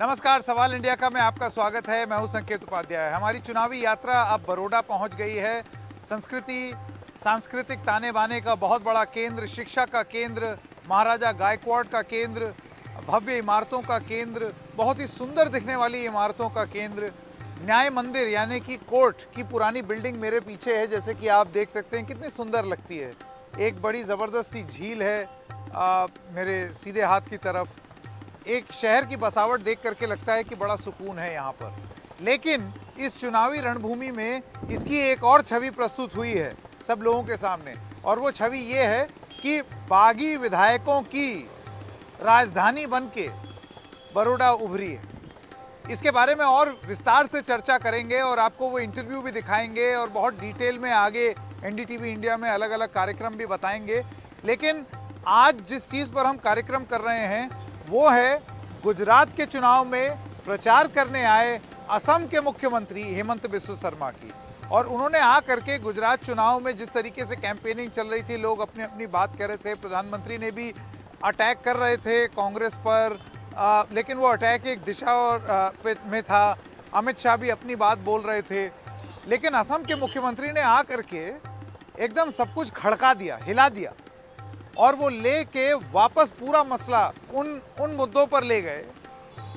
नमस्कार, सवाल इंडिया का में आपका स्वागत है। मैं हूं संकेत उपाध्याय। हमारी चुनावी यात्रा अब बड़ौदा पहुंच गई है। संस्कृति, सांस्कृतिक ताने बाने का बहुत बड़ा केंद्र, शिक्षा का केंद्र, महाराजा गायकवाड़ का केंद्र, भव्य इमारतों का केंद्र, बहुत ही सुंदर दिखने वाली इमारतों का केंद्र, न्याय मंदिर यानी कि कोर्ट की पुरानी बिल्डिंग मेरे पीछे है, जैसे कि आप देख सकते हैं कितनी सुंदर लगती है। एक बड़ी ज़बरदस्त सी झील है मेरे सीधे हाथ की तरफ। एक शहर की बसावट देख करके लगता है कि बड़ा सुकून है यहाँ पर। लेकिन इस चुनावी रणभूमि में इसकी एक और छवि प्रस्तुत हुई है सब लोगों के सामने, और वो छवि ये है कि बागी विधायकों की राजधानी बनके बड़ौदा उभरी है। इसके बारे में और विस्तार से चर्चा करेंगे और आपको वो इंटरव्यू भी दिखाएंगे और बहुत डिटेल में आगे एनडीटीवी इंडिया में अलग अलग कार्यक्रम भी बताएंगे। लेकिन आज जिस चीज़ पर हम कार्यक्रम कर रहे हैं वो है गुजरात के चुनाव में प्रचार करने आए असम के मुख्यमंत्री हेमंत बिस्वा शर्मा की। और उन्होंने आ करके गुजरात चुनाव में जिस तरीके से कैंपेनिंग चल रही थी, लोग अपनी अपनी बात कर रहे थे, प्रधानमंत्री ने भी अटैक कर रहे थे कांग्रेस पर, लेकिन वो अटैक एक दिशा और में था। अमित शाह भी अपनी बात बोल रहे थे, लेकिन असम के मुख्यमंत्री ने आ करके एकदम सब कुछ खड़का दिया, हिला दिया, और वो लेके वापस पूरा मसला उन मुद्दों पर ले गए,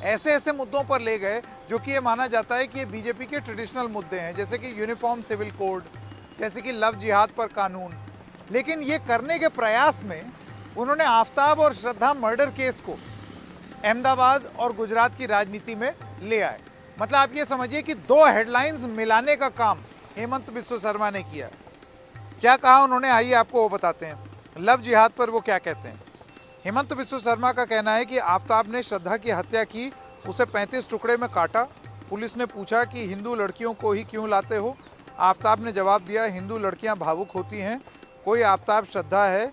ऐसे मुद्दों पर ले गए जो कि ये माना जाता है कि ये बीजेपी के ट्रेडिशनल मुद्दे हैं, जैसे कि यूनिफॉर्म सिविल कोड, जैसे कि लव जिहाद पर कानून। लेकिन ये करने के प्रयास में उन्होंने आफ्ताब और श्रद्धा मर्डर केस को अहमदाबाद और गुजरात की राजनीति में ले आए। मतलब आप ये समझिए कि दो हेडलाइंस मिलाने का काम हेमंत बिस्वा शर्मा ने किया। क्या कहा उन्होंने, आइए आपको वो बताते हैं। लव जिहाद पर वो क्या कहते हैं। हेमंत बिस्वा शर्मा का कहना है कि आफ्ताब ने श्रद्धा की हत्या की, उसे 35 टुकड़े में काटा। पुलिस ने पूछा कि हिंदू लड़कियों को ही क्यों लाते हो। आफ्ताब ने जवाब दिया, हिंदू लड़कियां भावुक होती हैं। कोई आफ्ताब श्रद्धा है,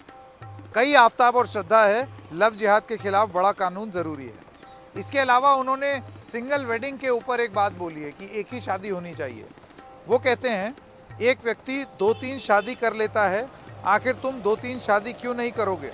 कई आफ्ताब और श्रद्धा है। लव जिहाद के खिलाफ बड़ा कानून ज़रूरी है। इसके अलावा उन्होंने सिंगल वेडिंग के ऊपर एक बात बोली है कि एक ही शादी होनी चाहिए। वो कहते हैं एक व्यक्ति 2-3 शादी कर लेता है, आखिर तुम 2-3 शादी क्यों नहीं करोगे।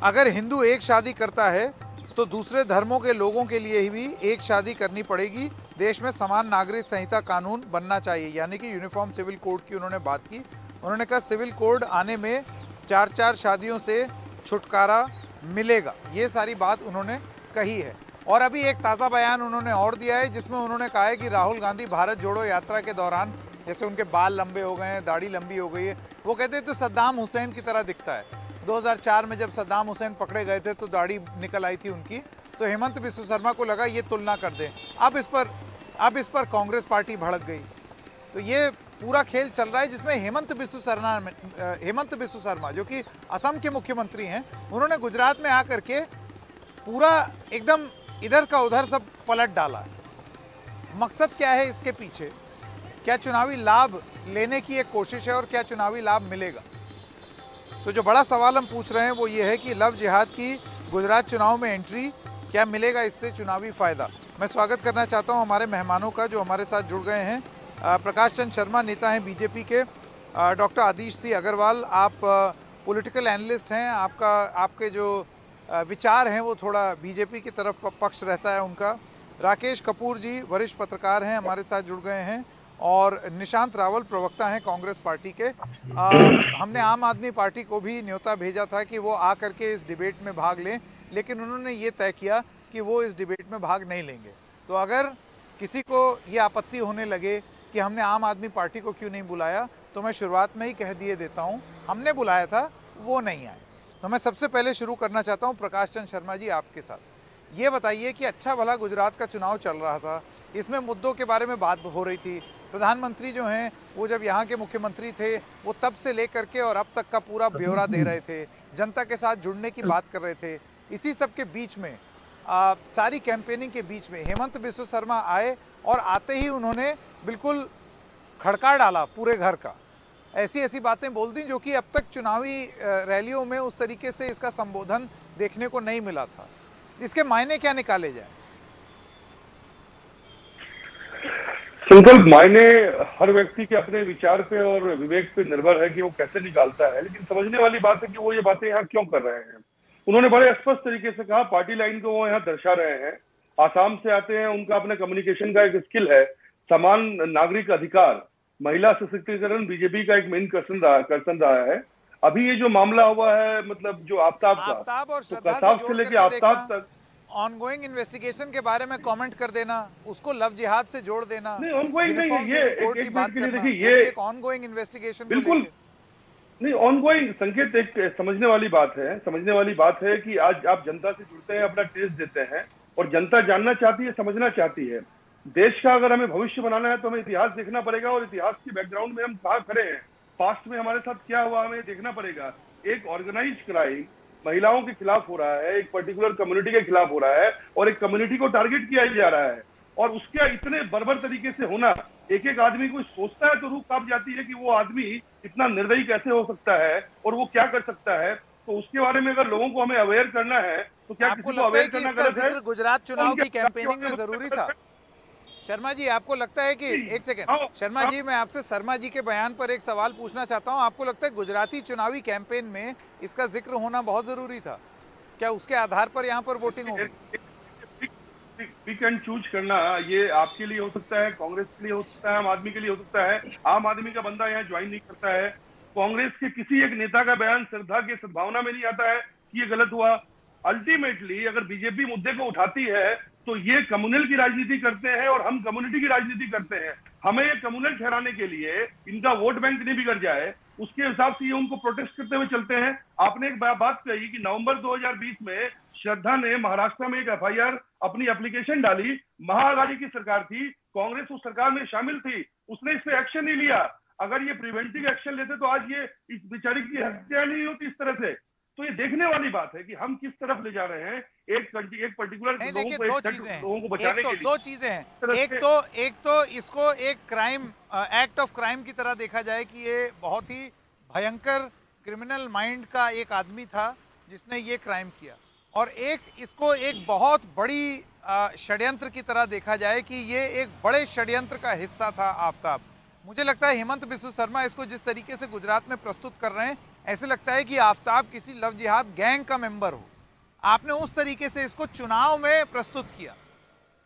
अगर हिंदू एक शादी करता है तो दूसरे धर्मों के लोगों के लिए भी एक शादी करनी पड़ेगी। देश में समान नागरिक संहिता कानून बनना चाहिए, यानी कि यूनिफॉर्म सिविल कोड की उन्होंने बात की। उन्होंने कहा सिविल कोड आने में 4-4 शादियों से छुटकारा मिलेगा। ये सारी बात उन्होंने कही है। और अभी एक ताज़ा बयान उन्होंने और दिया है, जिसमें उन्होंने कहा है कि राहुल गांधी भारत जोड़ो यात्रा के दौरान, जैसे उनके बाल लंबे हो गए हैं, दाढ़ी लंबी हो गई है, वो कहते हैं तो सद्दाम हुसैन की तरह दिखता है। 2004 में जब सद्दाम हुसैन पकड़े गए थे तो दाढ़ी निकल आई थी उनकी। तो हेमंत बिस्वा शर्मा को लगा ये तुलना कर दें। अब इस पर कांग्रेस पार्टी भड़क गई। तो ये पूरा खेल चल रहा है, जिसमें हेमंत बिस्वा शर्मा जो कि असम के मुख्यमंत्री हैं, उन्होंने गुजरात में आकर के पूरा एकदम इधर का उधर सब पलट डाला। मकसद क्या है इसके पीछे? क्या चुनावी लाभ लेने की एक कोशिश है और क्या चुनावी लाभ मिलेगा? तो जो बड़ा सवाल हम पूछ रहे हैं वो ये है कि लव जिहाद की गुजरात चुनाव में एंट्री, क्या मिलेगा इससे चुनावी फ़ायदा। मैं स्वागत करना चाहता हूं हमारे मेहमानों का जो हमारे साथ जुड़ गए हैं। प्रकाश चंद शर्मा नेता हैं बीजेपी के, डॉक्टर आदिश सी अग्रवाल आप पॉलिटिकल एनालिस्ट हैं, आपके जो विचार हैं वो थोड़ा बीजेपी की तरफ पक्ष रहता है उनका। राकेश कपूर जी वरिष्ठ पत्रकार हैं, हमारे साथ जुड़ गए हैं। और निशांत रावल प्रवक्ता हैं कांग्रेस पार्टी के। हमने आम आदमी पार्टी को भी न्योता भेजा था कि वो आ करके इस डिबेट में भाग लें, लेकिन उन्होंने ये तय किया कि वो इस डिबेट में भाग नहीं लेंगे। तो अगर किसी को ये आपत्ति होने लगे कि हमने आम आदमी पार्टी को क्यों नहीं बुलाया, तो मैं शुरुआत में ही कह दिए देता हूँ, हमने बुलाया था, वो नहीं आए। तो मैं सबसे पहले शुरू करना चाहता हूँ प्रकाश चंद शर्मा जी आपके साथ। ये बताइए कि अच्छा भला गुजरात का चुनाव चल रहा था, इसमें मुद्दों के बारे में बात हो रही थी। प्रधानमंत्री जो हैं वो जब यहाँ के मुख्यमंत्री थे वो तब से लेकर के और अब तक का पूरा ब्यौरा दे रहे थे, जनता के साथ जुड़ने की बात कर रहे थे। इसी सब के बीच में सारी कैंपेनिंग के बीच में हेमंत बिस्वा शर्मा आए और आते ही उन्होंने बिल्कुल खड़का डाला पूरे घर का। ऐसी बातें बोल दी जो कि अब तक चुनावी रैलियों में उस तरीके से इसका संबोधन देखने को नहीं मिला था। इसके मायने क्या निकाले जाए? संकल्प मायने हर व्यक्ति के अपने विचार पे और विवेक पे निर्भर है कि वो कैसे निकालता है, लेकिन समझने वाली बात है कि वो ये बातें यहाँ क्यों कर रहे हैं। उन्होंने बड़े स्पष्ट तरीके से कहा, पार्टी लाइन को वो यहाँ दर्शा रहे हैं। आसाम से आते हैं, उनका अपना कम्युनिकेशन का एक स्किल है। समान नागरिक अधिकार, महिला सशक्तिकरण बीजेपी का एक मेन कर्तन रहा है। अभी ये जो मामला हुआ है, मतलब जो आफ्ताब आफ्ताब का, और तो श्रद्धा कसाब से से जोड़ लेके करके देखना, आफ्ताब तक ऑनगोइंग इन्वेस्टिगेशन के बारे में कमेंट कर देना, उसको लव जिहाद से जोड़ देना, नहीं, ऑनगोइंग नहीं है यूनिफॉर्म ये। सिविल कोड की एक बात मिनट के लिए करना, देखिए, वो भी ये एक ऑनगोइंग इन्वेस्टिगेशन को बिल्कुल लेके। नहीं, ऑनगोइंग संकेत एक समझने वाली बात है। समझने वाली बात है कि आज आप जनता से जुड़ते हैं, अपना टेस्ट देते हैं, और जनता जानना चाहती है, समझना चाहती है। देश का अगर हमें भविष्य बनाना है तो हमें इतिहास देखना पड़ेगा, और इतिहास के बैकग्राउंड में हम कहाँ खड़े हैं, पास्ट में हमारे साथ क्या हुआ, हमें देखना पड़ेगा। एक ऑर्गेनाइज क्राइम महिलाओं के खिलाफ हो रहा है, एक पर्टिकुलर कम्युनिटी के खिलाफ हो रहा है, और एक कम्युनिटी को टारगेट किया जा रहा है, और उसका इतने बर्बर तरीके से होना, एक एक आदमी को सोचता है तो रूह कांप जाती है कि वो आदमी इतना निर्दयी कैसे हो सकता है और वो क्या कर सकता है। तो उसके बारे में अगर लोगों को हमें अवेयर करना है तो क्या आपको किसी को लगता है अवेयर कि करना इसका गलत है? जिक्र गुजरात चुनाव की कैंपेनिंग में उनके जरूरी था? शर्मा जी, आपको लगता है कि एक सेकंड, शर्मा जी, मैं आपसे शर्मा जी के बयान पर एक सवाल पूछना चाहता हूं। आपको लगता है गुजराती चुनावी कैंपेन में इसका जिक्र होना बहुत जरूरी था? क्या उसके आधार पर यहाँ पर वोटिंग होगी? पिक एंड चूज करना ये आपके लिए हो सकता है, कांग्रेस के लिए हो सकता है, आम आदमी के लिए हो सकता है। आम आदमी का बंदा यहाँ ज्वाइन नहीं करता है। कांग्रेस के किसी एक नेता का बयान श्रद्धा की सद्भावना में नहीं आता है कि ये गलत हुआ। अल्टीमेटली अगर बीजेपी मुद्दे को उठाती है तो ये कम्युनल की राजनीति करते हैं और हम कम्युनिटी की राजनीति करते हैं। हमें ये कम्युनल ठहराने के लिए इनका वोट बैंक नहीं बिगड़ जाए, उसके हिसाब से ये उनको प्रोटेस्ट करते हुए चलते हैं। आपने एक बात कही कि नवंबर 2020 में श्रद्धा ने महाराष्ट्र में एक एफआईआर अपनी एप्लीकेशन डाली। महाआघाड़ी की सरकार थी, कांग्रेस उस सरकार में शामिल थी, उसने इस पे एक्शन नहीं लिया। अगर ये प्रिवेंटिव एक्शन लेते तो आज ये इस बेचारी की हत्या नहीं होती इस तरह से। तो ये देखने वाली बात है कि हम किस तरफ ले जा रहे हैं। एक पर्टिकुलर लोगों को, लोगों को बचाने के लिए दो चीजें हैं। एक तो इसको एक क्राइम, एक्ट ऑफ क्राइम की तरह देखा जाए कि ये बहुत ही भयंकर क्रिमिनल माइंड का एक आदमी था जिसने ये क्राइम किया, और एक इसको एक बहुत बड़ी षड्यंत्र की तरह देखा जाए कि ये एक बड़े षड्यंत्र का हिस्सा था आफ्ताब। मुझे लगता है हेमंत बिस्व शर्मा इसको जिस तरीके से गुजरात में प्रस्तुत कर रहे हैं, ऐसे लगता है कि आफ्ताब किसी लव जिहाद गैंग का मेंबर हो। आपने उस तरीके से इसको चुनाव में प्रस्तुत किया।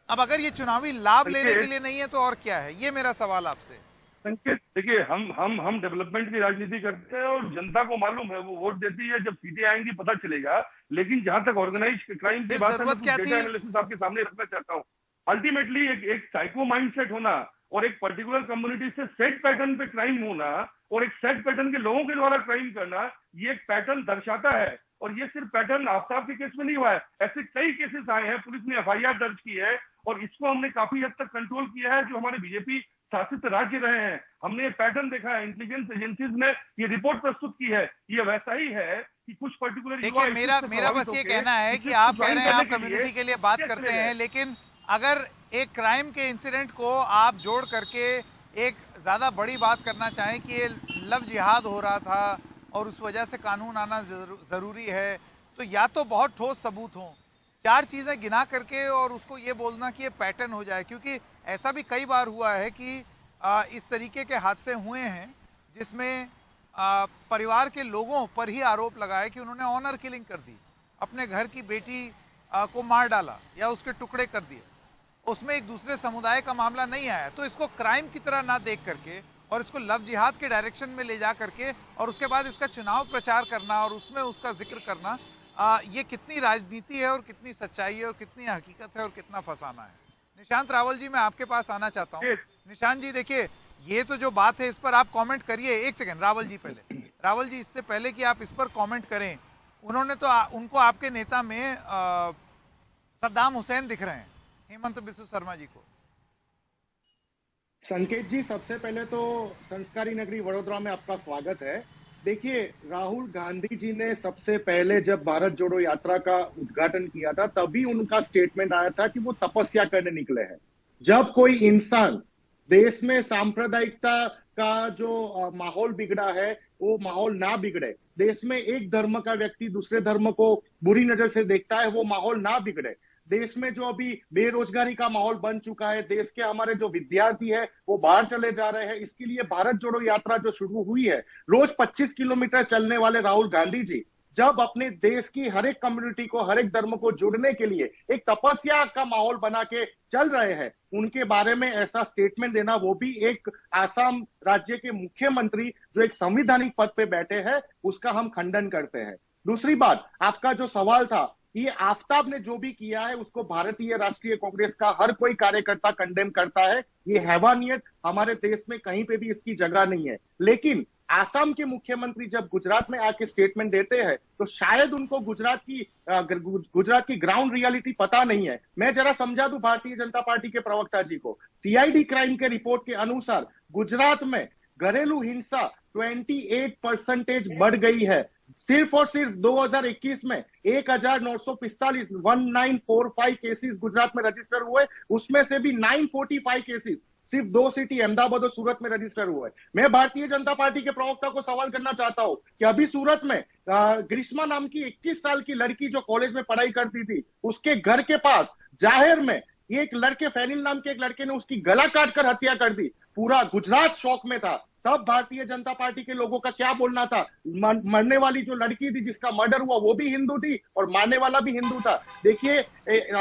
अब अगर ये चुनावी लाभ लेने के लिए नहीं है तो और क्या है? ये मेरा सवाल आपसे। संकेत, देखिए, हम डेवलपमेंट की राजनीति करते हैं और जनता को मालूम है, वो वोट देती है। जब सीटें आएंगी पता चलेगा। लेकिन जहां तक ऑर्गेनाइज क्राइम की बात है, डेटा एनालिसिस आपके सामने रखना चाहता हूँ। अल्टीमेटली एक साइको माइंडसेट होना और एक पर्टिकुलर कम्युनिटी से सेट पैटर्न पे क्राइम होना और एक सेट पैटर्न के लोगों के द्वारा क्राइम करना, ये एक पैटर्न दर्शाता है। और ये सिर्फ पैटर्न आफ्ताब के केस में नहीं हुआ है, ऐसे कई केसेस आए हैं। पुलिस ने एफआईआर दर्ज की है और इसको हमने काफी हद तक कंट्रोल किया है। जो हमारे बीजेपी शासित राज्य रहे हैं, हमने ये पैटर्न देखा है। इंटेलिजेंस एजेंसीज ने ये रिपोर्ट प्रस्तुत की है। ये वैसा ही है कि कुछ पर्टिकुलर, देखिए, मेरा बस ये कहना है कि आप कह रहे हैं आप कम्युनिटी के लिए बात करते हैं, लेकिन अगर एक क्राइम के इंसिडेंट को आप जोड़ करके एक ज़्यादा बड़ी बात करना चाहें कि ये लव जिहाद हो रहा था और उस वजह से कानून आना ज़रूरी है, तो या तो बहुत ठोस सबूत हों, चार चीज़ें गिना करके, और उसको ये बोलना कि ये पैटर्न हो जाए। क्योंकि ऐसा भी कई बार हुआ है कि इस तरीके के हादसे हुए हैं जिसमें परिवार के लोगों पर ही आरोप लगाया कि उन्होंने ऑनर किलिंग कर दी, अपने घर की बेटी को मार डाला या उसके टुकड़े कर दिए। उसमें एक दूसरे समुदाय का मामला नहीं आया। तो इसको क्राइम की तरह ना देख करके और इसको लव जिहाद के डायरेक्शन में ले जा करके और उसके बाद इसका चुनाव प्रचार करना और उसमें उसका जिक्र करना, ये कितनी राजनीति है और कितनी सच्चाई है और कितनी हकीकत है और कितना फसाना है। निशांत रावल जी, मैं आपके पास आना चाहता हूँ। निशांत जी, देखिए, ये तो जो बात है इस पर आप कमेंट करिए। एक सेकंड रावल जी, रावल जी, इससे पहले कि आप इस पर कमेंट करें, उन्होंने तो उनको आपके नेता में सद्दाम हुसैन दिख रहे हैं, हेमंत बिस्व शर्मा जी को। संकेत जी, सबसे पहले तो संस्कारी नगरी वडोदरा में आपका स्वागत है। देखिए, राहुल गांधी जी ने सबसे पहले जब भारत जोड़ो यात्रा का उद्घाटन किया था, तभी उनका स्टेटमेंट आया था कि वो तपस्या करने निकले हैं। जब कोई इंसान देश में सांप्रदायिकता का जो माहौल बिगड़ा है वो माहौल ना बिगड़े, देश में एक धर्म का व्यक्ति दूसरे धर्म को बुरी नजर से देखता है वो माहौल ना बिगड़े, देश में जो अभी बेरोजगारी का माहौल बन चुका है, देश के हमारे जो विद्यार्थी है वो बाहर चले जा रहे हैं, इसके लिए भारत जोड़ो यात्रा जो शुरू हुई है, रोज 25 किलोमीटर चलने वाले राहुल गांधी जी जब अपने देश की हर एक कम्युनिटी को, हर एक धर्म को जुड़ने के लिए एक तपस्या का माहौल बना के चल रहे हैं, उनके बारे में ऐसा स्टेटमेंट देना, वो भी एक आसाम राज्य के मुख्यमंत्री जो एक संवैधानिक पद पे बैठे हैं, उसका हम खंडन करते हैं। दूसरी बात, आपका जो सवाल था, ये आफ्ताब ने जो भी किया है उसको भारतीय राष्ट्रीय कांग्रेस का हर कोई कार्यकर्ता कंडेम करता है। ये हैवानियत हमारे देश में कहीं पे भी इसकी जगह नहीं है। लेकिन आसाम के मुख्यमंत्री जब गुजरात में आके स्टेटमेंट देते हैं तो शायद उनको गुजरात की ग्राउंड रियलिटी पता नहीं है। मैं जरा समझा दूं भारतीय जनता पार्टी के प्रवक्ता जी को। सीआईडी क्राइम के रिपोर्ट के अनुसार गुजरात में घरेलू हिंसा 28% बढ़ गई है। सिर्फ और सिर्फ 2021 में 1945 केसेस गुजरात में रजिस्टर हुए, उसमें से भी 945 केसेस सिर्फ 2 सिटी अहमदाबाद और सूरत में रजिस्टर हुए। मैं भारतीय जनता पार्टी के प्रवक्ता को सवाल करना चाहता हूं कि अभी सूरत में ग्रीष्मा नाम की 21 साल की लड़की जो कॉलेज में पढ़ाई करती थी, उसके घर के पास जाहिर में एक लड़के, फैनिल नाम के एक लड़के ने उसकी गला काटकर हत्या कर दी। पूरा गुजरात शौक में था। तब भारतीय जनता पार्टी के लोगों का क्या बोलना था? मरने वाली जो लड़की थी जिसका मर्डर हुआ वो भी हिंदू थी और मारने वाला भी हिंदू था। देखिए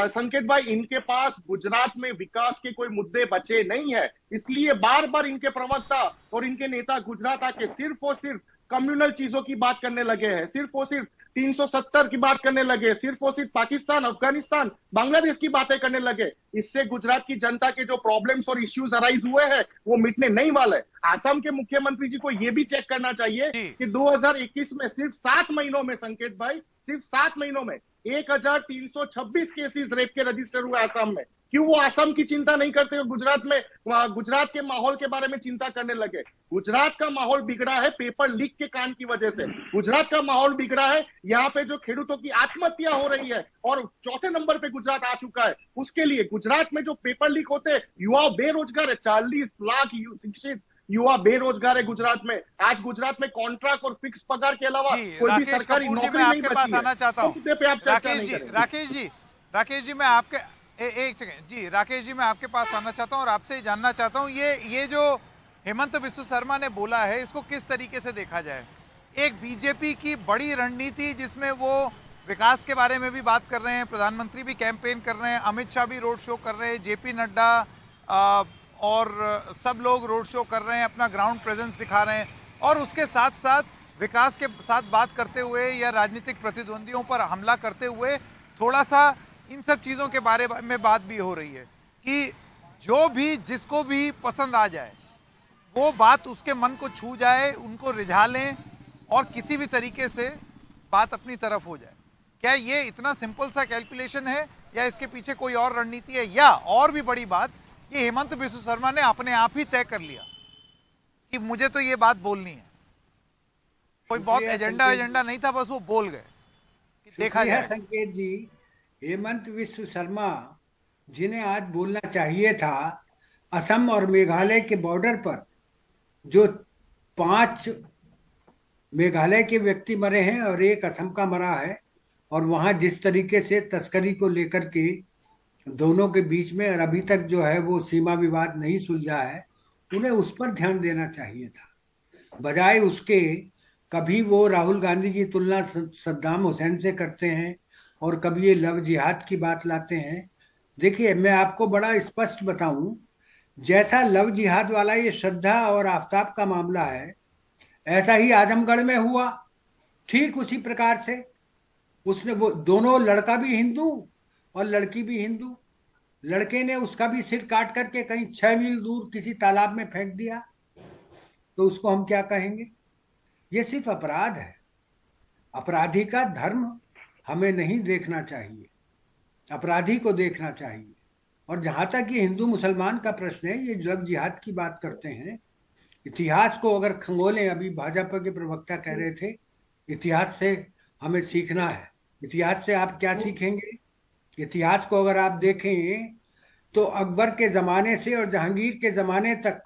संकेत भाई, इनके पास गुजरात में विकास के कोई मुद्दे बचे नहीं है, इसलिए बार बार इनके प्रवक्ता और इनके नेता गुजरात आके सिर्फ और सिर्फ कम्युनल चीजों की बात करने लगे हैं, सिर्फ और सिर्फ 370 की बात करने लगे, सिर्फ और सिर्फ पाकिस्तान, अफगानिस्तान, बांग्लादेश की बातें करने लगे। इससे गुजरात की जनता के जो प्रॉब्लम्स और इश्यूज अराइज हुए हैं वो मिटने नहीं वाले। आसाम के मुख्यमंत्री जी को यह भी चेक करना चाहिए कि 2021 में सिर्फ 7 महीनों में, संकेत भाई, सिर्फ 7 महीनों में 1326 केसेस रेप के रजिस्टर हुए आसाम में। क्यों वो आसाम की चिंता नहीं करते? गुजरात में, गुजरात के माहौल के बारे में चिंता करने लगे। गुजरात का माहौल बिगड़ा है पेपर लीक के कांड की वजह से। गुजरात का माहौल बिगड़ा है, यहाँ पे जो खेडूतों की आत्महत्या हो रही है और चौथे नंबर पे गुजरात आ चुका है उसके लिए। गुजरात में जो पेपर लीक होते हैं, युवा बेरोजगार है, 40 लाख शिक्षित युवा बेरोजगार है गुजरात में। आज गुजरात में कॉन्ट्रैक्ट और फिक्स पगार के अलावा कोई भी सरकारी नौकरी नहीं बची है। आना चाहता हूं राकेश जी, मैं आपके एक सेकंड जी, राकेश जी मैं आपके पास आना चाहता हूं और आपसे जानना चाहता हूं ये जो हेमंत बिस्व शर्मा ने बोला है इसको किस तरीके से देखा जाए? एक बीजेपी की बड़ी रणनीति जिसमें वो विकास के बारे में भी बात कर रहे हैं, प्रधानमंत्री भी कैंपेन कर रहे हैं, अमित शाह भी रोड शो कर रहे हैं, जेपी नड्डा और सब लोग रोड शो कर रहे हैं, अपना ग्राउंड प्रेजेंस दिखा रहे हैं, और उसके साथ साथ विकास के साथ बात करते हुए या राजनीतिक प्रतिद्वंदियों पर हमला करते हुए थोड़ा सा इन सब चीज़ों के बारे में बात भी हो रही है कि जो भी जिसको भी पसंद आ जाए वो बात उसके मन को छू जाए, उनको रिझा लें और किसी भी तरीके से बात अपनी तरफ हो जाए। क्या ये इतना सिंपल सा कैलकुलेशन है या इसके पीछे कोई और रणनीति है? या और भी बड़ी बात, ये हेमंत बिस्व शर्मा ने अपने आप ही तय कर लिया कि मुझे तो ये बात बोलनी है, कोई बहुत एजेंडा नहीं था, बस वो बोल गए। देखा जाए संकेत जी, हेमंत बिस्व शर्मा जिन्हें आज बोलना चाहिए था, असम और मेघालय के बॉर्डर पर जो 5 मेघालय के व्यक्ति मरे हैं और 1 असम का मरा है, और वहां जिस तरीके से तस्करी को लेकर के दोनों के बीच में और अभी तक जो है वो सीमा विवाद नहीं सुलझा है, उन्हें उस पर ध्यान देना चाहिए था। बजाय उसके कभी वो राहुल गांधी की तुलना सद्दाम हुसैन से करते हैं और कभी ये लव जिहाद की बात लाते हैं। देखिए, मैं आपको बड़ा स्पष्ट बताऊं, जैसा लव जिहाद वाला ये श्रद्धा और आफ्ताब का मामला है, ऐसा ही आजमगढ़ में हुआ, ठीक उसी प्रकार से। उसने वो दोनों, लड़का भी हिंदू और लड़की भी हिंदू, लड़के ने उसका भी सिर काट करके कहीं 6 मील दूर किसी तालाब में फेंक दिया, तो उसको हम क्या कहेंगे? ये सिर्फ अपराध है। अपराधी का धर्म हमें नहीं देखना चाहिए, अपराधी को देखना चाहिए। और जहां तक ये हिंदू मुसलमान का प्रश्न है, ये लव जिहाद की बात करते हैं, इतिहास को अगर खंगोलें, अभी भाजपा के प्रवक्ता कह रहे थे इतिहास से हमें सीखना है। इतिहास से आप क्या सीखेंगे? इतिहास को अगर आप देखें तो अकबर के जमाने से और जहांगीर के जमाने तक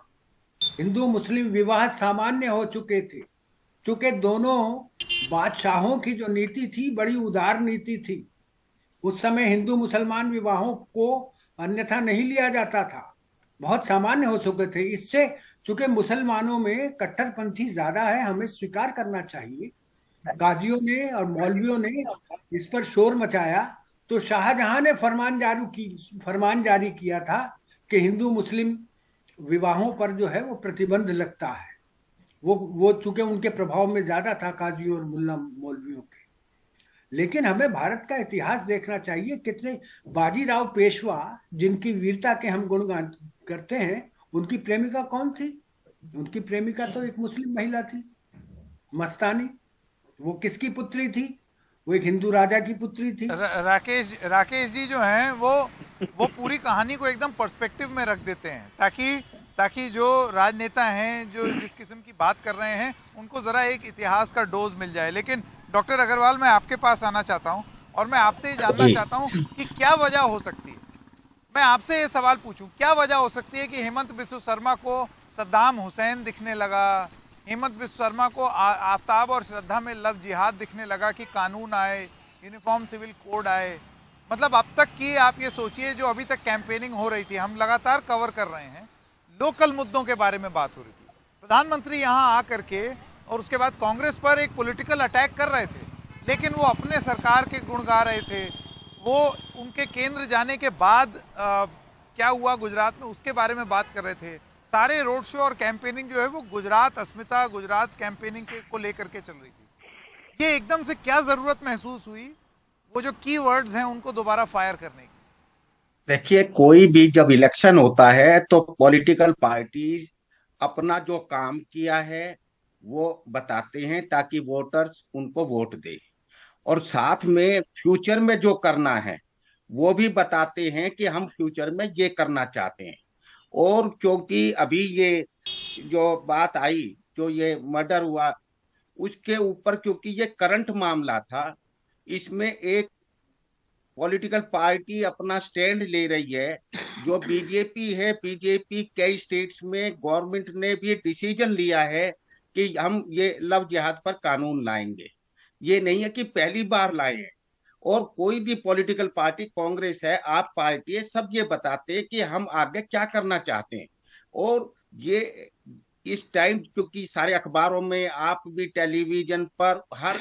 हिंदू मुस्लिम विवाह सामान्य हो चुके थे, क्योंकि दोनों बादशाहों की जो नीति थी बड़ी उदार नीति थी। उस समय हिंदू मुसलमान विवाहों को अन्यथा नहीं लिया जाता था, बहुत सामान्य हो चुके थे। इससे चूंकि मुसलमानों में कट्टरपंथी ज्यादा है, हमें स्वीकार करना चाहिए काजियों ने और मौलवियों ने इस पर शोर मचाया, तो शाहजहां ने फरमान जारी किया था कि हिंदू मुस्लिम विवाहों पर जो है वो प्रतिबंध लगता है। वो चूंकि उनके प्रभाव में ज्यादा था काजियों और मुल्ला मौलवियों के। लेकिन हमें भारत का इतिहास देखना चाहिए। कितने बाजीराव पेशवा, जिनकी वीरता के हम गुणगान करते हैं, उनकी प्रेमिका कौन थी? उनकी प्रेमिका तो एक मुस्लिम महिला थी, मस्तानी। वो किसकी पुत्री थी? वो एक हिंदू राजा की पुत्री थी। राकेश जी जो हैं वो पूरी कहानी को एकदम पर्सपेक्टिव में रख देते हैं, ताकि जो राजनेता हैं जो जिस किस्म की बात कर रहे हैं उनको जरा एक इतिहास का डोज मिल जाए। लेकिन डॉक्टर अग्रवाल, मैं आपके पास आना चाहता हूं और मैं आपसे ये जानना चाहता हूं कि क्या वजह हो सकती है, मैं आपसे ये सवाल पूछूं, क्या वजह हो सकती है कि हेमंत बिस्व शर्मा को सद्दाम हुसैन दिखने लगा, हेमंत बिस्व शर्मा को आफ्ताब और श्रद्धा में लव जिहाद दिखने लगा, कि कानून आए, यूनिफॉर्म सिविल कोड आए। मतलब अब तक की आप ये सोचिए, जो अभी तक कैंपेनिंग हो रही थी, हम लगातार कवर कर रहे हैं, लोकल मुद्दों के बारे में बात हो रही थी, प्रधानमंत्री यहाँ आकर के और उसके बाद कांग्रेस पर एक पॉलिटिकल अटैक कर रहे थे, लेकिन वो अपने सरकार के गुण गा रहे थे। वो उनके केंद्र जाने के बाद क्या हुआ गुजरात में, उसके बारे में बात कर रहे थे। सारे रोड शो और कैंपेनिंग जो है वो गुजरात अस्मिता, गुजरात कैंपेनिंग को लेकर के चल रही थी। ये एकदम से क्या जरूरत महसूस हुई वो जो की वर्ड्स हैं उनको दोबारा फायर करने की? देखिए, कोई भी जब इलेक्शन होता है तो पॉलिटिकल पार्टी अपना जो काम किया है वो बताते हैं ताकि वोटर्स उनको वोट दे, और साथ में फ्यूचर में जो करना है वो भी बताते हैं कि हम फ्यूचर में ये करना चाहते हैं। और क्योंकि अभी ये जो बात आई, जो ये मर्डर हुआ, उसके ऊपर क्योंकि ये करंट मामला था, इसमें एक पॉलिटिकल पार्टी अपना स्टैंड ले रही है। जो बीजेपी है, बीजेपी कई स्टेट्स में गवर्नमेंट ने भी डिसीजन लिया है कि हम ये लव जिहाद पर कानून लाएंगे। ये नहीं है कि पहली बार लाए हैं। और कोई भी पॉलिटिकल पार्टी, कांग्रेस है, आप पार्टी है, सब ये बताते हैं कि हम आगे क्या करना चाहते हैं। और ये इस टाइम क्योंकि सारे अखबारों में, आप भी टेलीविजन पर हर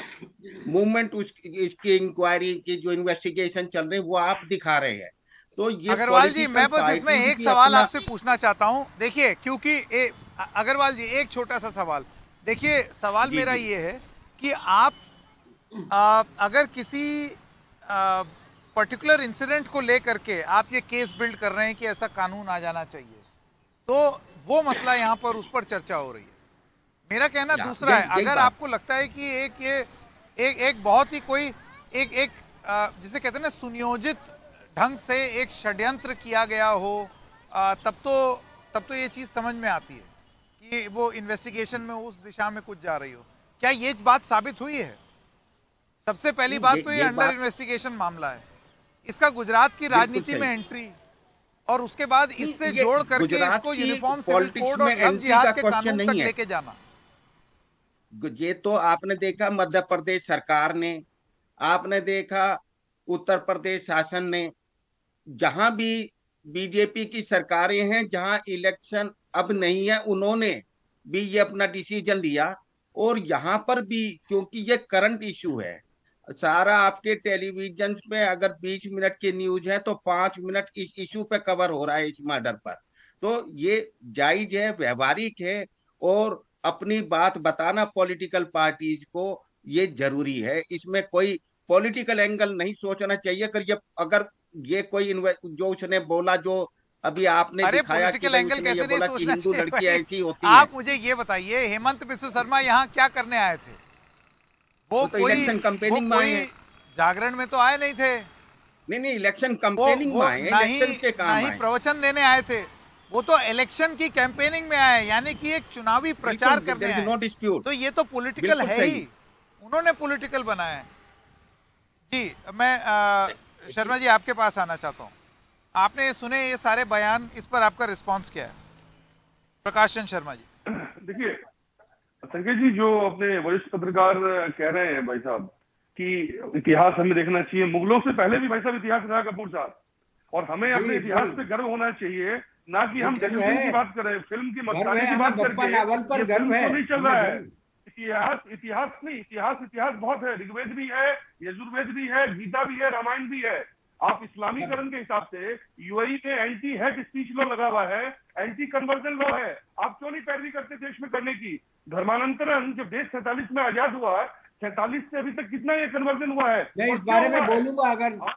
मूवमेंट इसकी इंक्वायरी की जो इन्वेस्टिगेशन चल रही है वो आप दिखा रहे हैं। तो ये अग्रवाल जी, मैं बस इसमें एक सवाल आपसे पूछना चाहता हूं। देखिए, क्योंकि अग्रवाल जी, एक छोटा सा सवाल। देखिए, सवाल मेरा ये है कि आप अगर किसी पर्टिकुलर इंसिडेंट को लेकर के आप ये केस बिल्ड कर रहे हैं कि ऐसा कानून आ जाना चाहिए, तो वो मसला यहाँ पर उस पर चर्चा हो रही है। मेरा कहना दूसरा है। अगर आपको लगता है कि एक बहुत ही कोई एक जिसे कहते हैं ना, सुनियोजित ढंग से एक षड्यंत्र किया गया हो, तब तो ये चीज समझ में आती है कि वो इन्वेस्टिगेशन में उस दिशा में कुछ जा रही हो। क्या ये बात साबित हुई है? सबसे पहली बात तो ये अंडर इन्वेस्टिगेशन मामला है, इसका गुजरात की राजनीति में एंट्री, और उसके बाद इससे जोड़ करके इसको यूनिफॉर्म सिविल कोड और लव जिहाद के कानून तक लेके जाना। ये तो आपने देखा मध्य प्रदेश सरकार ने, आपने देखा उत्तर प्रदेश शासन ने, जहां भी बीजेपी की सरकारें हैं, जहां इलेक्शन अब नहीं है, उन्होंने भी ये अपना डिसीजन लिया। और यहाँ पर भी क्योंकि ये करंट इशू है, सारा आपके टेलीविजन पे अगर 20 मिनट की न्यूज है तो 5 मिनट इस इशू पे कवर हो रहा है, इस मर्डर पर। तो ये जायज है, व्यवहारिक है, और अपनी बात बताना पॉलिटिकल पार्टीज को ये जरूरी है। इसमें कोई पॉलिटिकल एंगल नहीं सोचना चाहिए। अगर ये कोई जो उसने बोला, जो अभी आपने दिखाया कि एंगल कैसे नहीं सोचना हिंदू लड़की ऐसी होती है। आप मुझे ये बताइए, हेमंत बिस्व शर्मा यहाँ क्या करने आए थे? वो तो इलेक्शन कैंपेनिंग में आए हैं। जागरण में तो आए नहीं थे। नहीं, इलेक्शन कैंपेनिंग में आए, इलेक्शन के काम आए। नहीं प्रवचन देने आए थे, वो तो इलेक्शन की कैंपेनिंग में आए, यानी कि एक चुनावी प्रचार करने आए। No dispute. तो ये तो पॉलिटिकल है ही, उन्होंने पॉलिटिकल बनाया है। जी, मैं शर्मा जी आपके पास आना चाहता हूँ। आपने सुने ये सारे बयान, इस पर आपका रिस्पांस क्या है? प्रकाश चंद शर्मा जी। देखिए संकेत जी, जो अपने वरिष्ठ पत्रकार कह रहे हैं भाई साहब कि इतिहास हमें देखना चाहिए, मुगलों से पहले भी भाई साहब इतिहास रहा कपूर साहब, और हमें अपने इतिहास पे गर्व होना चाहिए, ना कि हम टेलीविजन की बात करें, फिल्म की मस्तानी की बात करके। नावल पर गर्व है, नहीं चल रहा है। इतिहास नहीं, इतिहास बहुत है। ऋग्वेद भी है, यजुर्वेद भी है, गीता भी है, रामायण भी है। आप इस्लामीकरण के हिसाब से यूएई में एंटी हैट स्पीच लॉ लगा हुआ है, एंटी कन्वर्जन लॉ है। आप क्यों नहीं पैरवी करते देश में करने की? धर्मांतरण जब देश 47 में आजाद हुआ, 47 से अभी तक कितना ये कन्वर्जन हुआ है? मैं इस बारे में बोलूंगा,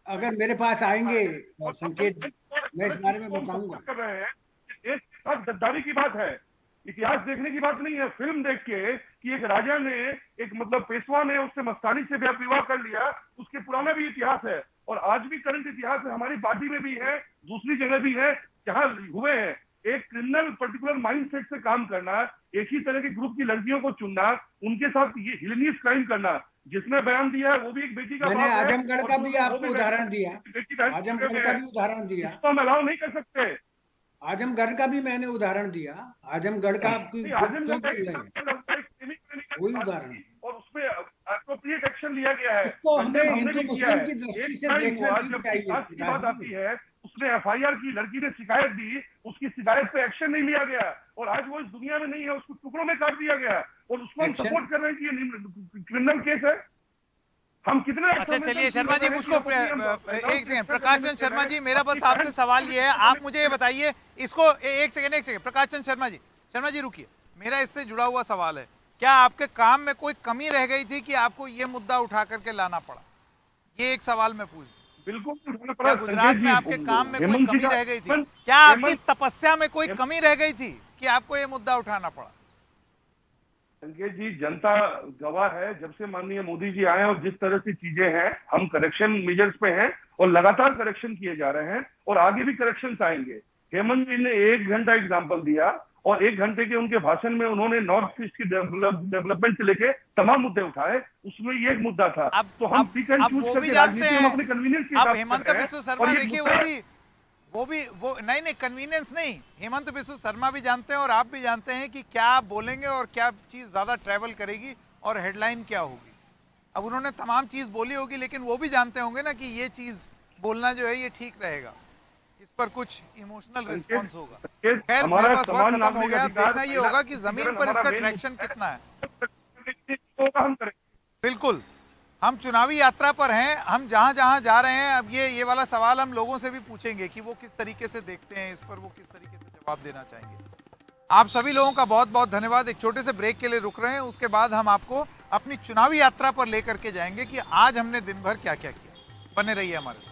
अगर मेरे पास आएंगे संकेत, मैं इस बारे में बताऊंगा। कर रहे हैं, देश के साथ गद्दारी की बात है, इतिहास देखने की बात नहीं है। फिल्म देख के कि एक राजा ने, एक मतलब पेशवा ने उससे मस्तानी से विवाह कर लिया, उसके पुराना भी इतिहास है और आज भी करंट इतिहास है। हमारी पार्टी में भी है, दूसरी जगह भी है, जहां हुए हैं। एक क्रिमिनल पर्टिकुलर माइंडसेट से काम करना, एक ही तरह के ग्रुप की लड़कियों को चुनना, उनके साथ ये हिलेनियस क्राइम करना, जिसने बयान दिया है वो भी एक बेटी का बाप है। मैंने आजमगढ़ का भी आपको उदाहरण दिया, आजमगढ़ का भी उदाहरण दिया, इसको हम अलाउ नहीं कर सकते। आजमगढ़ का भी मैंने उदाहरण दिया। आजमगढ़ का आपकी वही उदाहरण, और उसमें अप्रोप्रिएट एक्शन लिया गया है। इसको हमें हिंदू नहीं किया मुस्लिम है। की दृष्टि एक से टाइम देखना हुआ भी जब चाहिए। विकास की बात आती है, उसने एफआईआर की, लड़की ने शिकायत दी, उसकी शिकायत पे एक्शन नहीं लिया गया और आज वो इस दुनिया में नहीं है, उसको टुकड़ों में काट दिया गया और उसको हम Action? सपोर्ट कर रहे हैं कि ये क्रिमिनल केस है। हम कितने अच्छा चलिए शर्मा जी, मुझको एक सेकंड, प्रकाश चंद शर्मा जी, मेरा बस आपसे सवाल ये है, आप मुझे ये बताइए इसको, एक सेकंड प्रकाश चंद शर्मा जी रुकिए, मेरा इससे जुड़ा हुआ सवाल है, क्या आपके काम में कोई कमी रह गई थी कि आपको ये मुद्दा उठा करके लाना पड़ा? ये एक सवाल मैं पूछ दूं। बिल्कुल क्या गुजरात में आपके काम में कोई कमी रह गई थी? क्या आपकी तपस्या में कोई कमी रह गई थी कि आपको ये मुद्दा उठाना पड़ा? संकेत जी, जनता गवाह है। जब से माननीय मोदी जी आए और जिस तरह की चीजें हैं, हम करेक्शन मेजर्स पे हैं और लगातार करेक्शन किए जा रहे हैं और आगे भी करेक्शंस आएंगे। हेमंत जी ने 1 घंटा एग्जांपल दिया और 1 घंटे के उनके भाषण में उन्होंने नॉर्थ ईस्ट की डेवलपमेंट से लेके तमाम मुद्दे उठाए, उसमें ये एक मुद्दा था। तो हम पिक एंड चूज करके राजनीति हम अपने कन्वीनियंस के अब हेमंत बिस्व शर्मा देखिए, वो नहीं कन्वीनियंस नहीं, हेमंत बिस्व शर्मा भी जानते हैं और आप भी जानते हैं कि क्या आप बोलेंगे और क्या चीज ज्यादा ट्रेवल करेगी और हेडलाइन क्या होगी। अब उन्होंने तमाम चीज बोली होगी, लेकिन वो भी जानते होंगे ना कि ये चीज बोलना जो है ये ठीक रहेगा, इस पर कुछ इमोशनल रिस्पॉन्स होगा। खैर मेरे पास वक्त खत्म हो गया, देखना ये होगा कि जमीन पर इसका ट्रैक्शन कितना है। बिल्कुल, हम चुनावी यात्रा पर हैं, हम जहां जहां जा रहे हैं, अब ये वाला सवाल हम लोगों से भी पूछेंगे कि वो किस तरीके से देखते हैं इस पर, वो किस तरीके से जवाब देना चाहेंगे। आप सभी लोगों का बहुत बहुत धन्यवाद। एक छोटे से ब्रेक के लिए रुक रहे हैं, उसके बाद हम आपको अपनी चुनावी यात्रा पर लेकर के जाएंगे कि आज हमने दिन भर क्या क्या किया। बने रहिए हमारे साथ।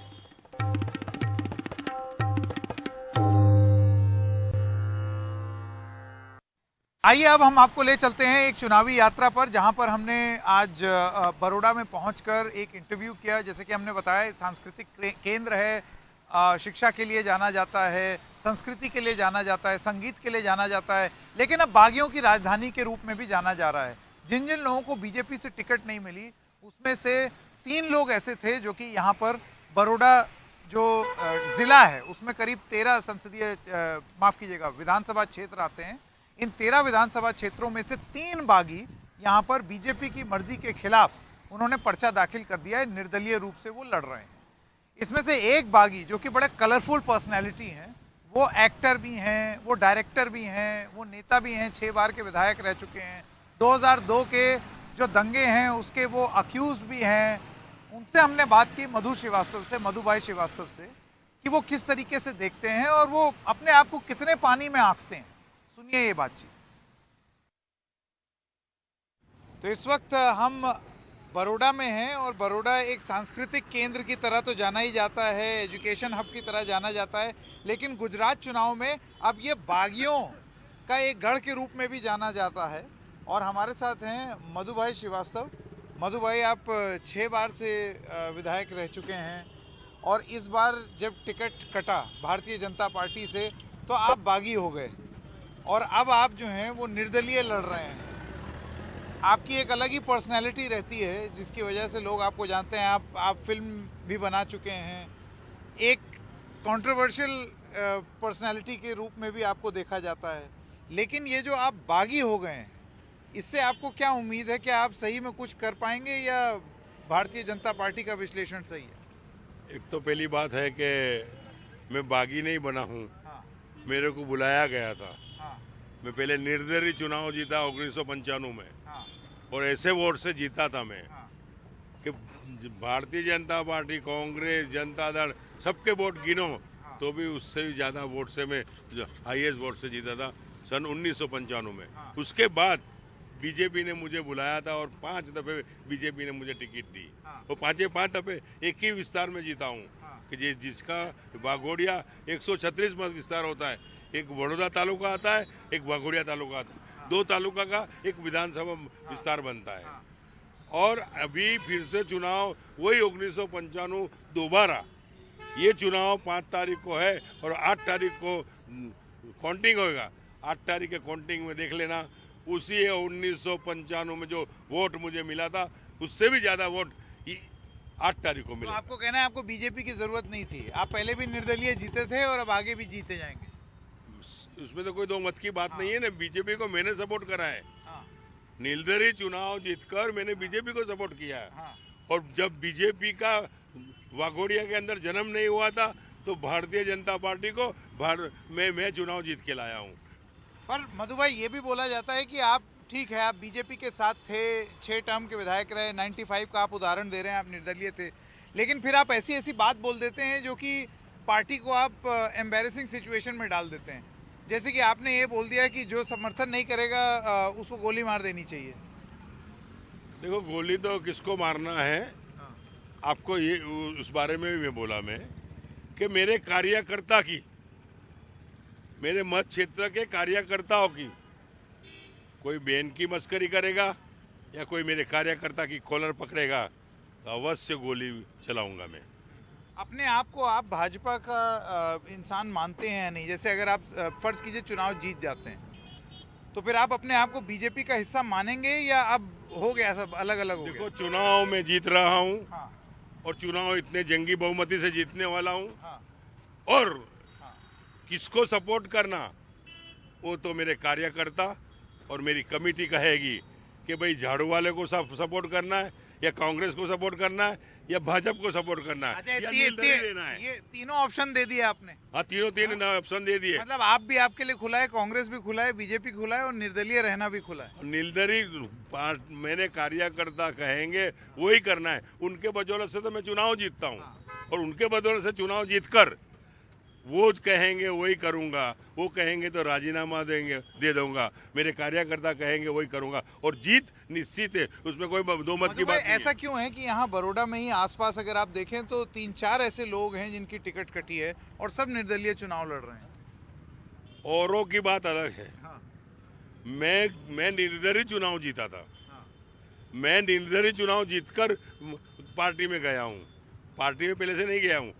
आइए अब हम आपको ले चलते हैं एक चुनावी यात्रा पर, जहां पर हमने आज बड़ौदा में पहुंचकर एक इंटरव्यू किया। जैसे कि हमने बताया, सांस्कृतिक केंद्र है, शिक्षा के लिए जाना जाता है, संस्कृति के लिए जाना जाता है, संगीत के लिए जाना जाता है, लेकिन अब बागियों की राजधानी के रूप में भी जाना जा रहा है। जिन जिन लोगों को बीजेपी से टिकट नहीं मिली, उसमें से 3 लोग ऐसे थे जो कि यहाँ पर बड़ौदा जो जिला है उसमें करीब 13 संसदीय माफ कीजिएगा विधानसभा क्षेत्र आते हैं। इन 13 विधानसभा क्षेत्रों में से 3 बागी यहाँ पर बीजेपी की मर्जी के खिलाफ उन्होंने पर्चा दाखिल कर दिया है, निर्दलीय रूप से वो लड़ रहे हैं। इसमें से एक बागी जो कि बड़े कलरफुल पर्सनैलिटी हैं, वो एक्टर भी हैं, वो डायरेक्टर भी हैं, वो नेता भी हैं, 6 बार के विधायक रह चुके हैं, 2002 के जो दंगे हैं उसके वो अक्यूज भी हैं। उनसे हमने बात की, मधुभाई श्रीवास्तव से, कि वो किस तरीके से देखते हैं और वो अपने आप को कितने पानी में आंकते हैं। सुनिए ये बातचीत। तो इस वक्त हम बड़ौदा में हैं और बड़ौदा एक सांस्कृतिक केंद्र की तरह तो जाना ही जाता है, एजुकेशन हब की तरह जाना जाता है, लेकिन गुजरात चुनाव में अब ये बागियों का एक गढ़ के रूप में भी जाना जाता है। और हमारे साथ हैं मधुभाई श्रीवास्तव। मधुभाई, आप 6 बार से विधायक रह चुके हैं और इस बार जब टिकट कटा भारतीय जनता पार्टी से तो आप बागी हो गए और अब आप जो हैं वो निर्दलीय लड़ रहे हैं। आपकी एक अलग ही पर्सनैलिटी रहती है जिसकी वजह से लोग आपको जानते हैं। आप फिल्म भी बना चुके हैं, एक कंट्रोवर्शियल पर्सनैलिटी के रूप में भी आपको देखा जाता है, लेकिन ये जो आप बागी हो गए हैं, इससे आपको क्या उम्मीद है कि आप सही में कुछ कर पाएंगे या भारतीय जनता पार्टी का विश्लेषण सही है? एक तो पहली बात है कि मैं बागी नहीं बना हूँ। हाँ, मेरे को बुलाया गया था। हाँ, मैं पहले निर्दलीय चुनाव जीता 1995 में। हाँ, और ऐसे वोट से जीता था मैं कि भारतीय जनता पार्टी, कांग्रेस, जनता दल सबके वोट गिनो तो भी उससे भी ज़्यादा वोट से मैं हाईएस्ट वोट से जीता था सन 1995 में। उसके बाद बीजेपी ने मुझे बुलाया था और 5 दफे बीजेपी ने मुझे टिकट दी और 5 दफे एक ही विस्तार में जीता हूँ कि जिसका वाघोड़िया 136 मत विस्तार होता है। एक बड़ौदा तालुका आता है, एक वाघोड़िया तालुका आता है, 2 तालुका का एक विधानसभा विस्तार बनता है। और अभी फिर से चुनाव वही 1995 दोबारा, ये चुनाव 5 तारीख को है और 8 तारीख को काउंटिंग होगा। 8 तारीख के काउंटिंग में देख लेना, उसी 1995 में जो वोट मुझे मिला था उससे भी ज्यादा वोट 8 तारीख को मिला। तो आपको कहना है आपको बीजेपी की जरूरत नहीं थी, आप पहले भी निर्दलीय जीते थे और अब आगे भी जीते जाएंगे। उसमें तो कोई 2 मत की बात नहीं है ना। बीजेपी को मैंने सपोर्ट करा है, निर्दलीय चुनाव जीतकर मैंने बीजेपी को सपोर्ट किया है। और जब बीजेपी का वाघोड़िया के अंदर जन्म नहीं हुआ था तो भारतीय जनता पार्टी को मैं चुनाव जीत के लाया हूँ। पर मधु भाई, ये भी बोला जाता है कि आप ठीक है, आप बीजेपी के साथ थे, 6 टर्म के विधायक रहे, 95 का आप उदाहरण दे रहे हैं, आप निर्दलीय थे, लेकिन फिर आप ऐसी ऐसी बात बोल देते हैं जो कि पार्टी को आप एम्बैरेसिंग सिचुएशन में डाल देते हैं। जैसे कि आपने ये बोल दिया कि जो समर्थन नहीं करेगा उसको गोली मार देनी चाहिए। देखो, गोली तो किसको मारना है, आपको ये उस बारे में भी बोला मैं कि मेरे कार्यकर्ता की, मेरे मत क्षेत्र के कार्यकर्ताओं की कोई बहन की मस्करी करेगा या कोई मेरे कार्यकर्ता की कॉलर पकड़ेगा तो अवश्य गोली चलाऊंगा मैं। अपने आप को आप भाजपा का इंसान मानते हैं या नहीं? जैसे अगर आप फर्ज कीजिए चुनाव जीत जाते हैं तो फिर आप अपने आप को बीजेपी का हिस्सा मानेंगे या अब हो गया सब अलग अलग हो गया? देखो, चुनाव में जीत रहा हूँ और चुनाव इतने जंगी बहुमती से जीतने वाला हूँ और किसको सपोर्ट करना वो तो मेरे कार्यकर्ता और मेरी कमेटी कहेगी कि भाई झाड़ू वाले को सपोर्ट करना है या कांग्रेस को सपोर्ट करना है या भाजपा को सपोर्ट करना है। अच्छा, या निर्दलीय रहना है। ये तीनों ऑप्शन दे दिए आपने? हाँ, तीन ऑप्शन दे दिए। मतलब आप भी, आपके लिए खुला है, कांग्रेस भी खुला है, बीजेपी खुला है और निर्दलीय रहना भी खुला है। निर्दलीय मेरे कार्यकर्ता कहेंगे वही करना है। उनके बदौलत से तो मैं चुनाव जीतता हूँ और उनके बदौलत से चुनाव जीतकर वो कहेंगे वही करूंगा, वो कहेंगे तो राजीनामा दे दूंगा, मेरे कार्यकर्ता कहेंगे वही करूंगा और जीत निश्चित है, उसमें कोई 2 मत की बात नहीं। ऐसा क्यों है कि यहाँ बड़ौदा में ही आसपास अगर आप देखें तो 3-4 ऐसे लोग हैं जिनकी टिकट कटी है और सब निर्दलीय चुनाव लड़ रहे हैं? औरों की बात अलग है। मैं निर्दलीय चुनाव जीता था। मैं निर्दलीय चुनाव जीतकर पार्टी में गया हूँ, पार्टी में पहले से नहीं गया हूँ।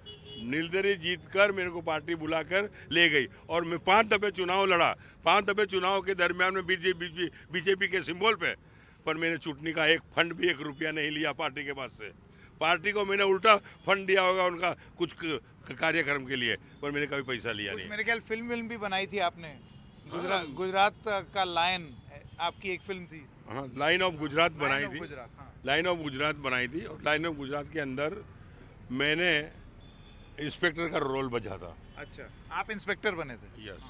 निर्दलीय जीतकर मेरे को पार्टी बुलाकर ले गई और मैं 5 दफे चुनाव लड़ा। 5 दफे चुनाव के दरमियान में बीजेपी के सिंबल पे, पर मैंने चुटनी का एक फंड भी 1 रुपया नहीं लिया पार्टी के पास से। पार्टी को मैंने उल्टा फंड दिया होगा उनका कुछ कार्यक्रम के लिए, पर मैंने कभी पैसा लिया नहीं। मेरे ख्याल फिल्म भी बनाई थी आपने, गुजरात का लायन आपकी एक फिल्म थी। हाँ, लाइन ऑफ गुजरात बनाई थी। लाइन ऑफ गुजरात बनाई थी और लाइन ऑफ गुजरात के अंदर मैंने इंस्पेक्टर का रोल बजा था। अच्छा, आप इंस्पेक्टर बने थे? यस।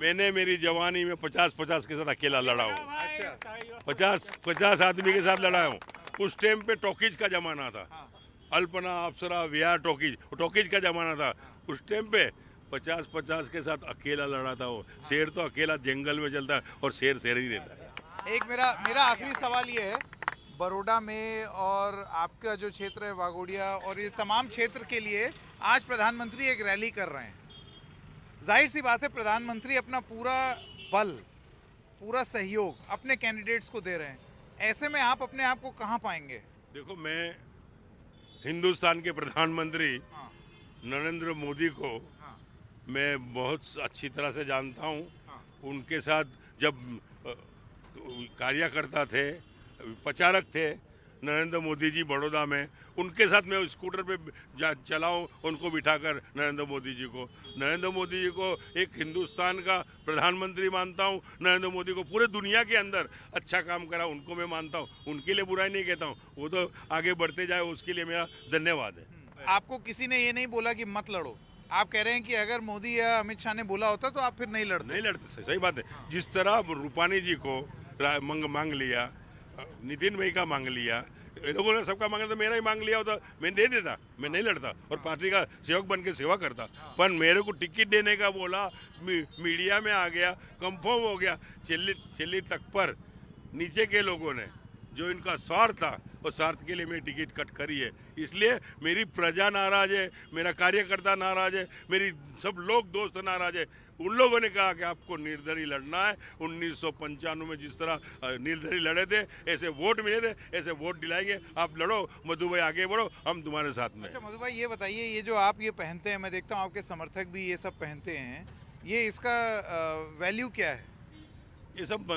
मैंने मेरी जवानी में 50 के साथ अकेला लड़ा हूँ। अच्छा, 50 आदमी के साथ लड़ा हूँ। उस टाइम पे टॉकीज का जमाना था, अल्पना, अप्सरा, विहार, टॉकीज का जमाना था। उस टाइम पे 50 के साथ अकेला लड़ा था। वो शेर तो अकेला जंगल में चलता है और शेर ही रहता है। एक मेरा आखिरी सवाल ये है, बड़ौदा में और आपका जो क्षेत्र है वाघोड़िया और ये तमाम क्षेत्र के लिए आज प्रधानमंत्री एक रैली कर रहे हैं। जाहिर सी बात है प्रधानमंत्री अपना पूरा बल, पूरा सहयोग अपने कैंडिडेट्स को दे रहे हैं। ऐसे में आप अपने आप को कहाँ पाएंगे? देखो, मैं हिंदुस्तान के प्रधानमंत्री नरेंद्र मोदी को मैं बहुत अच्छी तरह से जानता हूँ। उनके साथ जब कार्यकर्ता थे, प्रचारक थे नरेंद्र मोदी जी बड़ौदा में, उनके साथ मैं स्कूटर पे चलाऊं उनको बिठाकर नरेंद्र मोदी जी को एक हिंदुस्तान का प्रधानमंत्री मानता हूं। नरेंद्र मोदी को पूरे दुनिया के अंदर अच्छा काम करा, उनको मैं मानता हूं। उनके लिए बुराई नहीं कहता हूं, वो तो आगे बढ़ते जाए, उसके लिए मेरा धन्यवाद है। आपको किसी ने ये नहीं बोला कि मत लड़ो? आप कह रहे हैं कि अगर मोदी या अमित शाह ने बोला होता तो आप फिर नहीं लड़ते? नहीं लड़ते, सही बात है। जिस तरह रूपानी जी को मांग लिया, नितिन भाई का मांग लिया, ये लोगों ने सबका मांगा तो मेरा ही मांग लिया होता, मैं दे देता, मैं नहीं लड़ता और पार्टी का सेवक बन के सेवा करता। पर मेरे को टिकट देने का बोला, मीडिया में आ गया, कंफर्म हो गया, चिल्ली तक पर नीचे के लोगों ने जो इनका स्वार्थ था उस स्वार्थ के लिए मेरी टिकट कट करी है। इसलिए मेरी प्रजा नाराज है, मेरा कार्यकर्ता नाराज है, मेरी सब लोग दोस्त नाराज है। उन लोगों ने कहा कि आपको निर्दलीय लड़ना है। 1995 में जिस तरह निर्दलीय लड़े थे, ऐसे वोट मिले थे, ऐसे वोट दिलाएंगे। आप लड़ो मधु भाई, आगे बढ़ो, हम तुम्हारे साथ में। अच्छा मधु भाई, ये बताइए, ये जो आप ये पहनते हैं, मैं देखता हूँ आपके समर्थक भी ये सब पहनते हैं, ये इसका वैल्यू क्या है? ये सब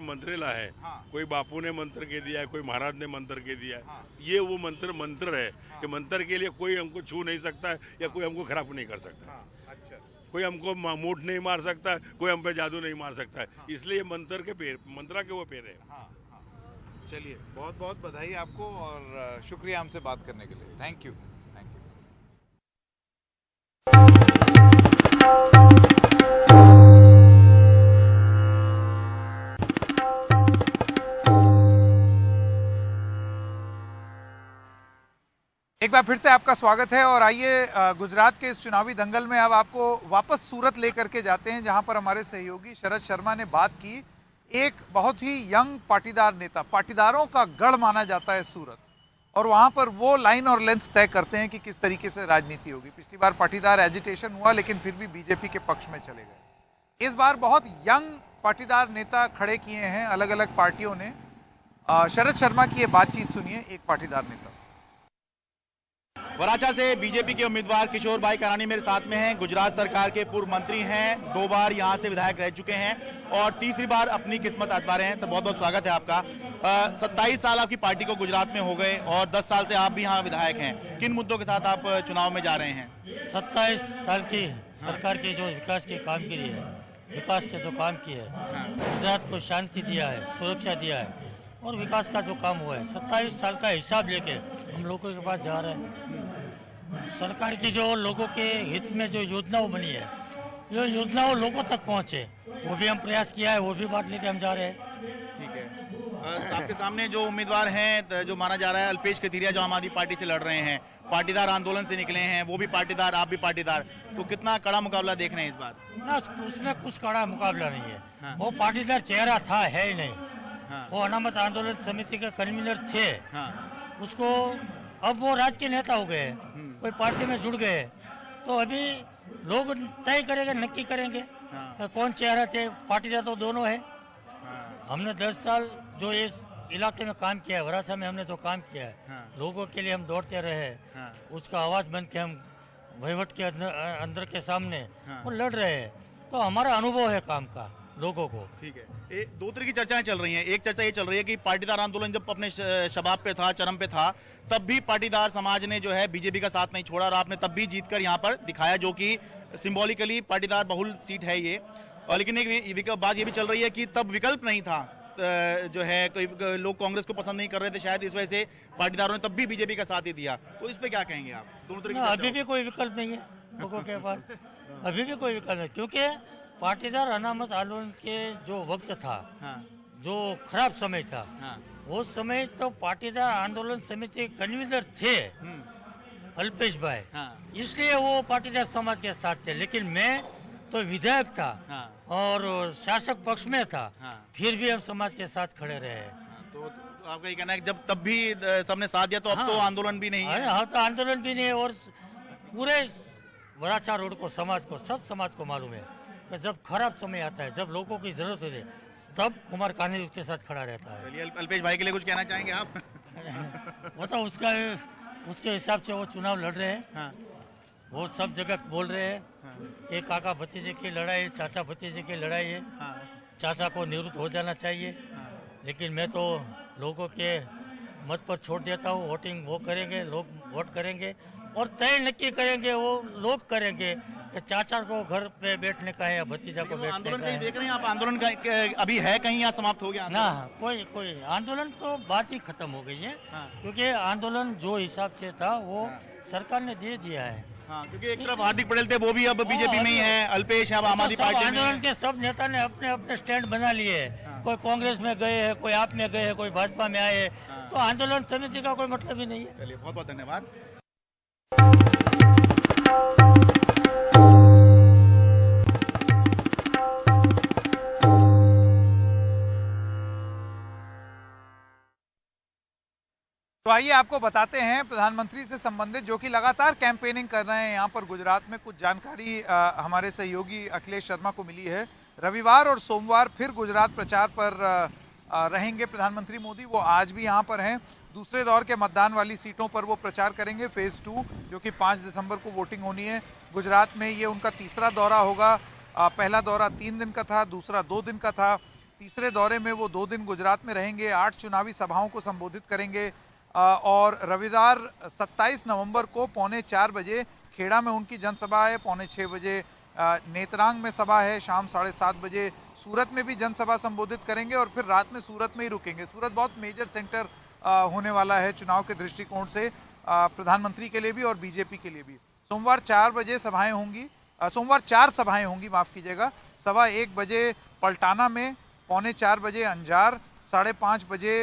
मंत्रेला है। हाँ। कोई बापू ने मंत्र के दिया है, कोई महाराज ने मंत्र के दिया है। हाँ। ये वो मंत्र है कि मंत्र के लिए कोई हमको छू नहीं सकता है या कोई हमको खराब नहीं कर सकता है। अच्छा। कोई हमको मूठ नहीं मार सकता है, कोई हम पे जादू नहीं मार सकता है। इसलिए मंत्र के वो पैर है। चलिए, बहुत बहुत बधाई आपको और शुक्रिया हमसे बात करने के लिए। Thank you. एक बार फिर से आपका स्वागत है और आइए गुजरात के इस चुनावी दंगल में अब आपको वापस सूरत लेकर के जाते हैं, जहां पर हमारे सहयोगी शरद शर्मा ने बात की। एक बहुत ही यंग पाटीदार नेता, पाटीदारों का गढ़ माना जाता है सूरत, और वहां पर वो लाइन और लेंथ तय करते हैं कि किस तरीके से राजनीति होगी। पिछली बार पाटीदार एजिटेशन हुआ लेकिन फिर भी बीजेपी के पक्ष में चले गए। इस बार बहुत यंग पाटीदार नेता खड़े किए हैं अलग अलग पार्टियों ने। शरद शर्मा की ये बातचीत सुनिए एक पाटीदार नेता से। वराछा से बीजेपी के उम्मीदवार किशोर भाई करानी मेरे साथ में हैं। गुजरात सरकार के पूर्व मंत्री हैं, 2 बार यहां से विधायक रह चुके हैं और तीसरी बार अपनी किस्मत आजमा रहे हैं। तो बहुत बहुत स्वागत है आपका। 27 साल आपकी पार्टी को गुजरात में हो गए और 10 साल से आप भी यहाँ विधायक हैं। किन मुद्दों के साथ आप चुनाव में जा रहे हैं? 27 साल की सरकार की जो विकास की कामगिरी है, विकास के जो काम किए है, गुजरात को शांति दिया है, सुरक्षा दिया है और विकास का जो काम हुआ है, 27 साल का हिसाब लेके हम लोगों के पास जा रहे हैं। सरकार की जो लोगों के हित में जो योजनाओं बनी है, ये योजनाओं लोगों तक पहुंचे, वो भी हम प्रयास किया है, वो भी बात लेके हम जा रहे हैं। ठीक है। आपके सामने जो उम्मीदवार हैं, जो माना जा रहा है अल्पेश कथीरिया, जो आम आदमी पार्टी से लड़ रहे हैं, पाटीदार आंदोलन से निकले हैं, वो भी पाटीदार, आप भी पाटीदार, तो कितना कड़ा मुकाबला देख रहे हैं इस बार? ना, उसमें कुछ कड़ा मुकाबला नहीं है। हाँ। वो पाटीदार चेहरा था, है ही नहीं। हाँ। वो अनामत आंदोलन समिति के कन्वीनर थे। हाँ। उसको अब वो राजकीय नेता हो गए, कोई पार्टी में जुड़ गए, तो अभी लोग तय करेंगे, नक्की करेंगे। हाँ। कौन चेहरा चाहिए। पाटीदार तो दोनों है। हाँ। हमने 10 साल जो इस इलाके में काम किया है, वराछा में हमने जो काम किया है, हाँ। लोगों के लिए हम दौड़ते रहे। हाँ। उसका आवाज बन के हम वहीवट के अंदर के सामने हाँ। वो लड़ रहे हैं, तो हमारा अनुभव है काम का लोगों को। ठीक है। 2 तरह की चर्चाएं चल रही हैं। एक चर्चा ये चल रही है कि पाटीदार आंदोलन जब अपने शबाब पे था, चरम पे था, तब भी पाटीदार समाज ने जो है बीजेपी का साथ नहीं छोड़ा और आपने तब भी जीतकर यहाँ पर दिखाया, जो कि सिंबॉलिकली पाटीदार बहुल सीट है ये। और लेकिन एक बात ये भी चल रही है कि तब विकल्प नहीं था, जो है कोई लोग कांग्रेस को पसंद नहीं कर रहे थे, शायद इस वजह से पाटीदारों ने तब भी बीजेपी का साथ ही दिया। तो इस पे क्या कहेंगे आप? दोनों तरह की अभी भी कोई विकल्प नहीं है लोगों के पास, अभी भी कोई विकल्प नहीं, क्योंकि पाटीदार अनामत आंदोलन के जो वक्त था, हाँ। जो खराब समय था, हाँ। वो समय तो पाटीदार आंदोलन समिति कन्वीनर थे अल्पेश भाई, हाँ। इसलिए वो पाटीदार समाज के साथ थे। लेकिन मैं तो विधायक था, हाँ। और शासक पक्ष में था, हाँ। फिर भी हम समाज के साथ खड़े रहे। हाँ। तो आपका ये कहना है कि जब तब भी सबने साथ दिया, तो अब हाँ। तो आंदोलन भी नहीं है? हाँ, तो आंदोलन भी नहीं है। और पूरे वराछा रोड को, समाज को, सब समाज को मालूम है कि जब खराब समय आता है, जब लोगों की जरूरत होती है, तब कुमार कानी उसके साथ खड़ा रहता है। चलिए, अल्पेश भाई के लिए कुछ कहना चाहेंगे आप? वो तो उसके हिसाब से वो चुनाव लड़ रहे हैं। हाँ। वो सब जगह बोल रहे हैं। हाँ। कि काका भतीजे की लड़ाई, चाचा भतीजे की लड़ाई है। हाँ। चाचा को निवृत्त हो जाना चाहिए। हाँ। लेकिन मैं तो लोगों के मत पर छोड़ देता हूँ। वोटिंग वो करेंगे, लोग वोट करेंगे और तय नक्की करेंगे, वो लोग करेंगे कि चाचा को घर पे बैठने का है या भतीजा को बैठने का है। देख रहे हैं आप आंदोलन का अभी है कहीं या समाप्त हो गया? ना, कोई आंदोलन तो बात ही खत्म हो गई है। हाँ। क्योंकि आंदोलन जो हिसाब से था वो सरकार ने दे दिया है। हाँ, क्योंकि एक तरफ हार्दिक पटेल थे, वो भी अब बीजेपी में ही है, अल्पेश अब आम आदमी पार्टी में। आंदोलन के सब नेता ने अपने अपने स्टैंड बना लिए। हाँ। कोई कांग्रेस में गए हैं, कोई आप में गए हैं, कोई भाजपा में आए हैं, तो आंदोलन समिति का कोई मतलब ही नहीं है। चलिए, बहुत बहुत धन्यवाद। तो आइए आपको बताते हैं प्रधानमंत्री से संबंधित, जो कि लगातार कैंपेनिंग कर रहे हैं यहाँ पर गुजरात में, कुछ जानकारी हमारे सहयोगी अखिलेश शर्मा को मिली है। रविवार और सोमवार फिर गुजरात प्रचार पर रहेंगे प्रधानमंत्री मोदी। वो आज भी यहाँ पर हैं। दूसरे दौर के मतदान वाली सीटों पर वो प्रचार करेंगे। फेज़ 2 जो कि 5 दिसंबर को वोटिंग होनी है गुजरात में, ये उनका तीसरा दौरा होगा। पहला दौरा 3 दिन का था, दूसरा 2 दिन का था। तीसरे दौरे में वो 2 दिन गुजरात में रहेंगे, 8 चुनावी सभाओं को संबोधित करेंगे और रविवार 27 नवंबर को 3:45 बजे खेड़ा में उनकी जनसभा है, 5:45 बजे नेत्रांग में सभा है, शाम 7:30 बजे सूरत में भी जनसभा संबोधित करेंगे और फिर रात में सूरत में ही रुकेंगे। सूरत बहुत मेजर सेंटर होने वाला है चुनाव के दृष्टिकोण से, प्रधानमंत्री के लिए भी और बीजेपी के लिए भी। सोमवार 4 बजे सभाएं होंगी, सोमवार 4 सभाएं होंगी, माफ़ कीजिएगा। 1:15 बजे पलटाना में, 3:45 बजे अंजार, 5:30 बजे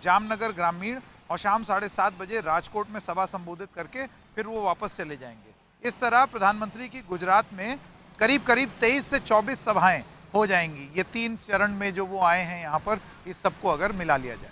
जामनगर ग्रामीण और शाम 7:30 बजे राजकोट में सभा संबोधित करके फिर वो वापस चले जाएंगे। इस तरह प्रधानमंत्री की गुजरात में करीब करीब 23 से 24 सभाएं हो जाएंगी। ये 3 चरण में जो वो आए हैं यहाँ पर, इस सबको अगर मिला लिया जाए।